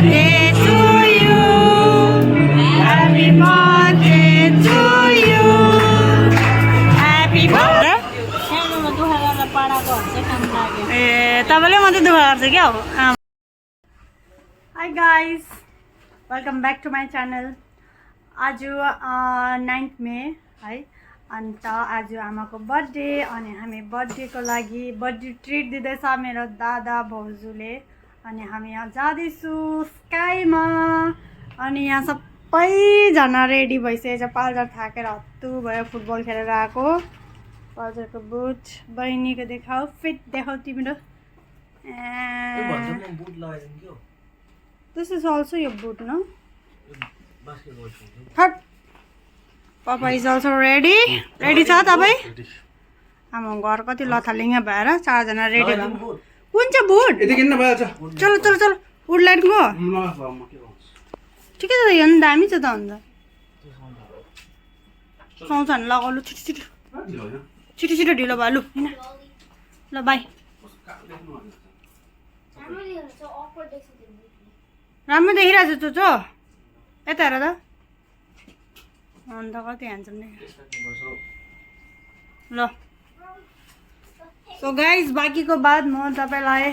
birthday to you. Happy birthday to you. Happy birthday. ए तपाईँले मात्रै दुःख गर्छ क्या हो. Hi guys, welcome back to my channel. आज 9 मे है. अन्त आज आमाको बर्थडे अनि हामी बर्थडेको लागि बर्थडे ट्रिट दिँदैछ मेरो दादा भाउजूले. अनि हामी यहाँ जाँदैछु स्काईमा. अनि यहाँ सबैजना रेडी भइसकेछ. पाल्जर थाकेर हत्तु भयो फुटबल खेलेर आएको. पाल्जरको बुट बहिनीको देखाऊ फिट देखाऊ तिम्रो. This is also your boot, no? Hut. Papa is also ready. Ready छ तपाई? आमा घर कति लथालिङ्ग भएर चारजना रेडी भएको. कुन चाहिँ बुट? यति किन्न भएछ. चलो चलो चलो. वुडल्यान्डको. ठिकै छ यो नि दामी छ त अन्त. साउँछन् लगाउनु छिटो छिटो. छिटो छिटो ढिलो भयो लु. ल बाई. राम्रो देखिरहेको छ चोचो. यता हेर त. अन्त कति ह्यान्डसम देखिरहेको. ल सो गाइज बाँकीको बाद म तपाईँलाई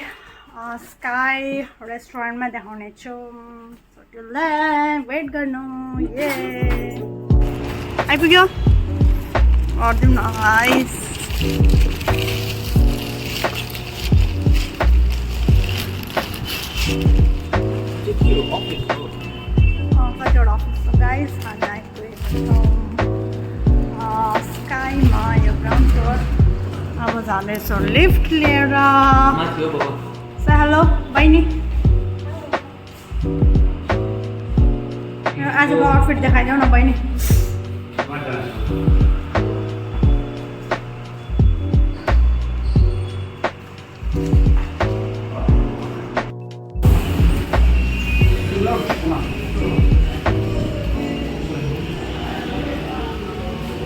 स्काई रेस्टुरेन्टमा देखाउने छु. वेट गर्नु. ए आइपुग्यो. गरिदिउँ न गाइस. कतिवटा अफिस छ गाइस. हामी आइपुगेको छौँ स्काईमा. यो ग्राउन्ड फ्लोर. अब जाँदैछौँ लिफ्ट लिएर. से हेलो बहिनी. आजको आउटफिट देखाइदेऊ न बहिनी.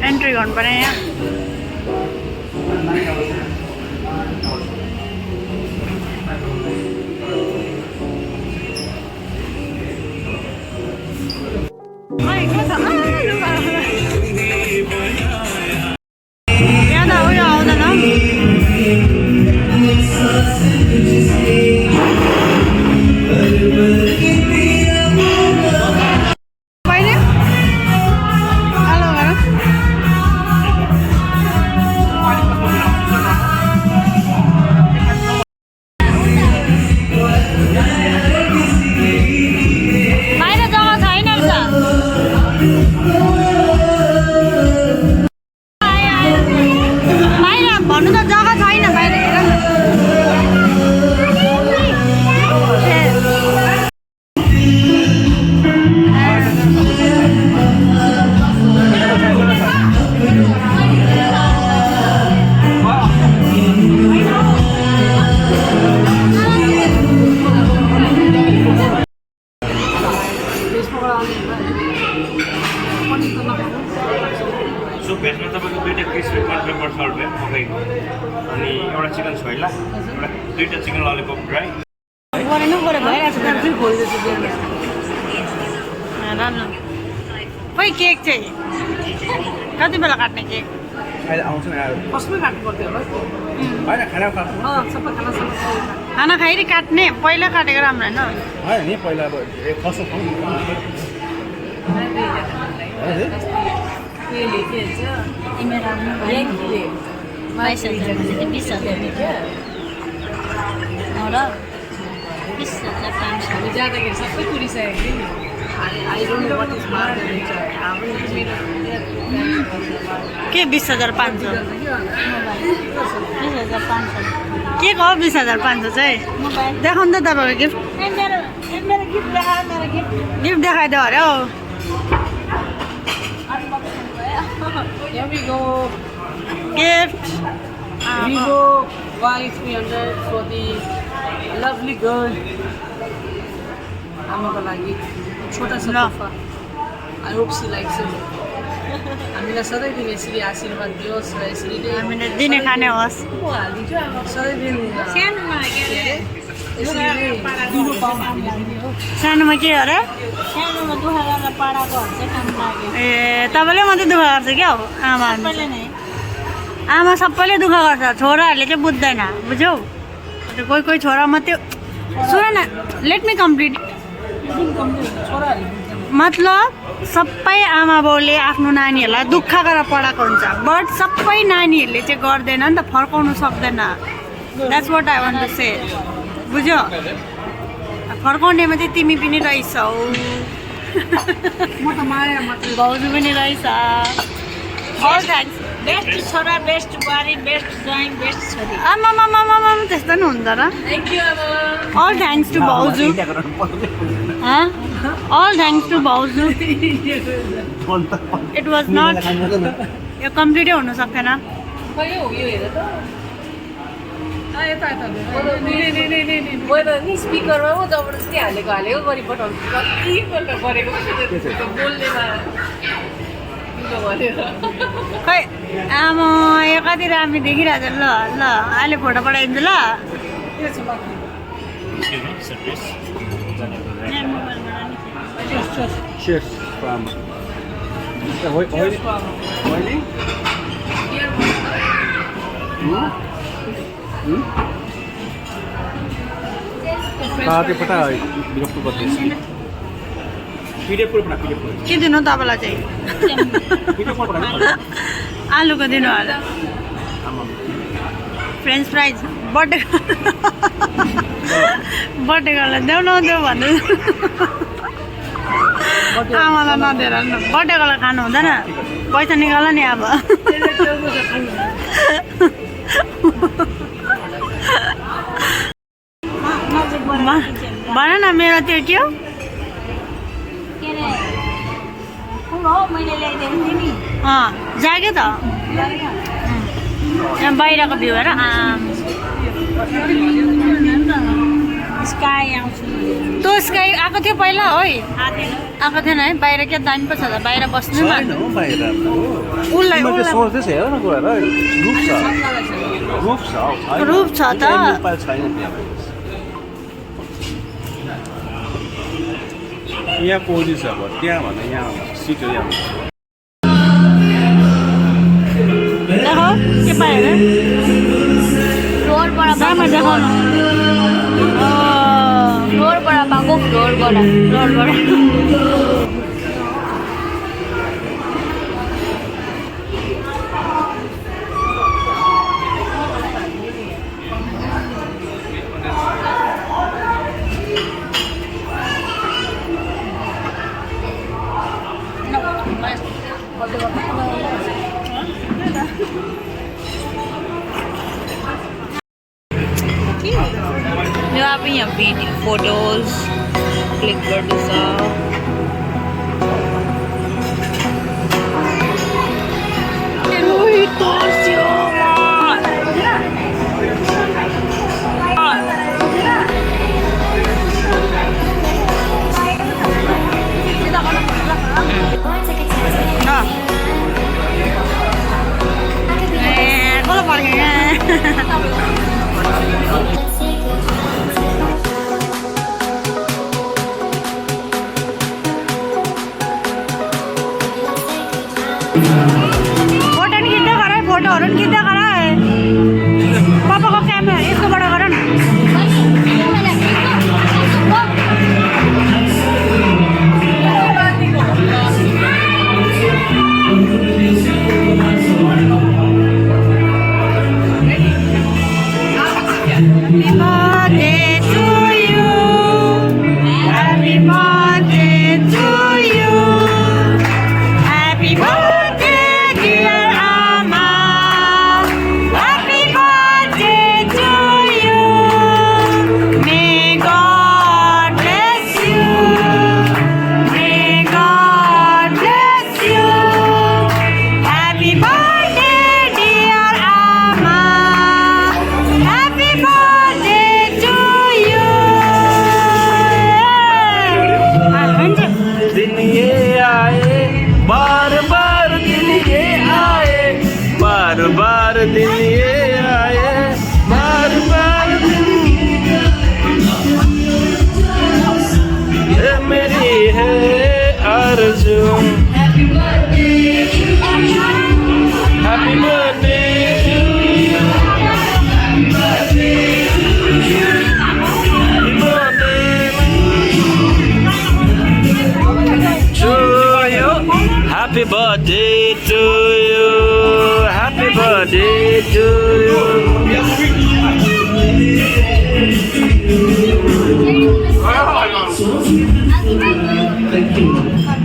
एन्ट्री गर्नु पर्ने यहाँ. यहाँ त उयो आउँदैन. सो भेजमा तपाईँको दुईवटा क्रिस्पी कर्न पेपर सर्भ भयो मकैको. अनि एउटा चिकन छोइला, एउटा दुईवटा चिकन ललिपप ड्राई. खोइ केक चाहिँ कति बेला काट्ने केक? अहिले आउँछ नि. कसमै काट्नु पर्थ्यो होला. होइन खाना खानु. सबै खाना खाना खाइरि काट्ने. पहिला काटेको राम्रो होइन होइन नि पहिला अब खसो खाउँ. जाँदाखेरि सबै तुरिसकेको थियो के 20,500 के को 20,500 चाहिँ देखाउनु त तपाईँको गिफ्ट. गिफ्ट देखाइदियो अरे हौ. Here we go. Gift. Vivo Y300 for the lovely girl. आमाको लागि छोटा सा तोहफा. I hope she likes it. हामीलाई सधैँ दिन यसरी आशीर्वाद दियोस् र यसरी नै हामीले दिने खाने होस्. सधैँ दिन सानोमा के यसरी नै दिनु पाऊँ हामीले पनि हो सानोमा के हो र सानोमा दुःख गरेर पढाएकोहरू चाहिँ काम लाग्यो ए तपाईँले मात्रै दुःख गर्छ क्या हो आमा सबैले नै आमा सबैले दुःख गर्छ छोराहरूले चाहिँ बुझ्दैन बुझ्यौ अन्त कोही कोही छोरा मात्रै सुन न लेट मी कम्प्लिट छोराहरूले मतलब सबै आमा बाउले आफ्नो नानीहरूलाई दुःख गरेर पढाएको हुन्छ बट सबै नानीहरूले चाहिँ गर्दैन नि त फर्काउनु सक्दैन that's what I want to say बुझ्यो फर्काउनेमा चाहिँ तिमी पनि रहेछौ म त माया मात्रै भाउजू पनि रहेछ अल थ्याङ्क्स बेस्ट छोरा बेस्ट बुहारी बेस्ट ज्वाइँ बेस्ट छोरी आमामामामा त्यस्तो नि हुन्छ र थ्याङ्क यू अब अल थ्याङ्क्स टु भाउजू अल थ्याङ्क्स टु भाउजू इट वाज नट यो कम्प्लिटै हुनु सक्थेन खै हो यो हेर त यता यता मैले नि स्पिकरमा पो जबरजस्ती हालेको गरिपठाउँछु कतिपल्ट गरेको बोल्नेमा भनेर खै आमा यो कति राम्रो देखिरहेको छ ल ल अहिले फोटो पठाइदिन्छु ल Cheers from oily. Pati pata बिरक्ति गर्दै पिडिएफ पढा के दिनु तपाईँलाई चाहिँ पिडिएफ पढा आलुको दिनु होला फ्रेन्च फ्राइज बर्थडे बर्थडेकोलाई देऊ न देऊ भन्दै आमालाई नदिएर बर्थडेकोलाई खानु हुँदैन पैसा निकाल नि अब भन न मेरो त्यो के हो के अरे फुल हो मैले ल्याइदिएको थिएँ नि जाग्यो त यहाँ बाहिरको भ्यू हेर स्काई आउँछु त्यो स्काई आएको थियो पहिला है आएको थिएन है बाहिर क्या दामी पो छ त बाहिर बस्नु न उसलाई रूप छ त यहाँ पोजी छ अब त्यहाँ भन्दा यहाँ सिट हो यहाँ देखो के पायो अरे फ्लोरबाट दामा देखाउनु फ्लोरबाट पाएको फ्लोरबाट रोडबाट यो अब यहाँ भिडियो फोटोज क्लिक गर्दैछ कसलाई फर्केँ फोटो नि खिच्दै गर है फोटोहरू नि खिच्दै गर है पापाको क्यामेरा यसकोबाट गर न Happy birthday to you. Happy birthday गर्छु Happy birthday to you Happy birthday to you Happy birthday to you Happy birthday to you Happy birthday to you Happy birthday to you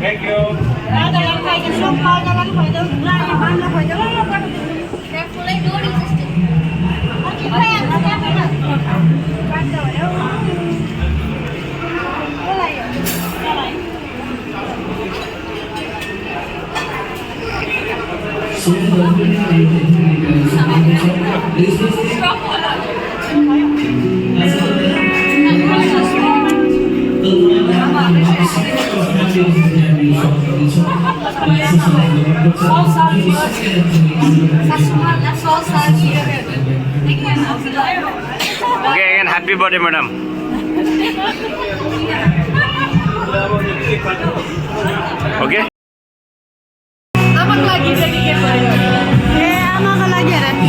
Thank you. Okay, again, happy birthday, madam. Okay. आमाको लागि dedicate गरेको ए आमाको लागि हेर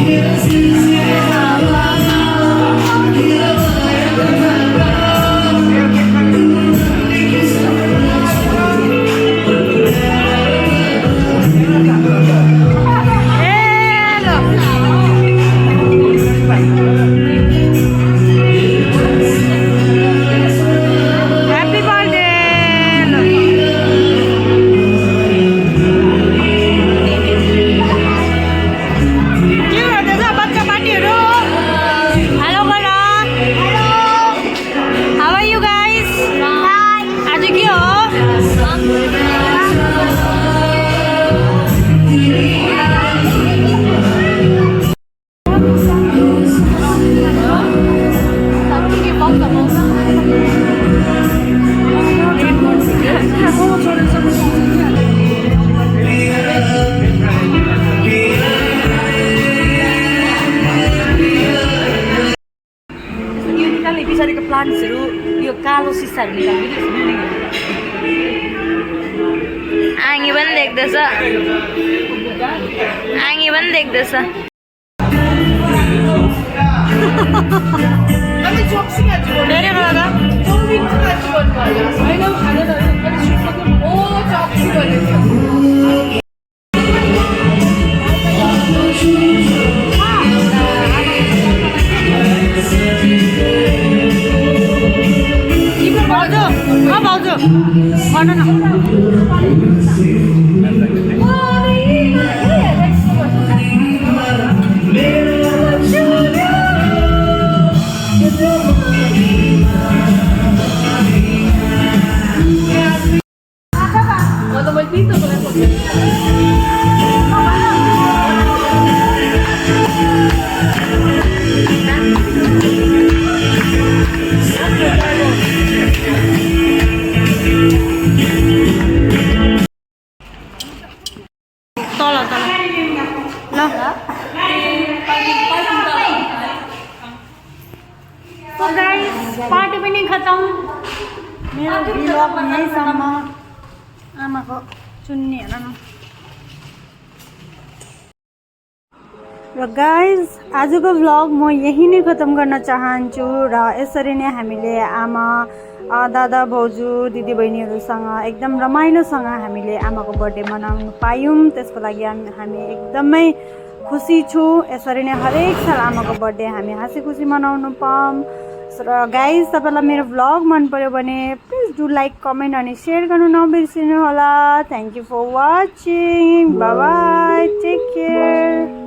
पछाडिको प्लान्ट्सहरू यो कालो सिसाहरू निकाल्नु आँगी पनि देख्दैछ आँगी पनि देख्दैछ पार्टी पनि खतम मेरो भ्लग यहीँसम्म आमाको चुन्नी हेर न र गाइज आजको भ्लग म यही नै खतम गर्न चाहन्छु र यसरी नै हामीले आमा दादा भाउजू दिदीबहिनीहरूसँग एकदम रमाइलोसँग हामीले आमाको बर्थडे मनाउन पायौँ त्यसको लागि हामी एकदमै खुसी छु यसरी नै हरेक साल आमाको बर्थडे हामी हाँसी खुसी मनाउन पाऊँ र गाइज तपाईलाई मेरो भ्लग मन पर्यो भने प्लिज डु लाइक कमेन्ट अनि सेयर गर्नु नबिर्सिनु होला thank you for watching bye bye take care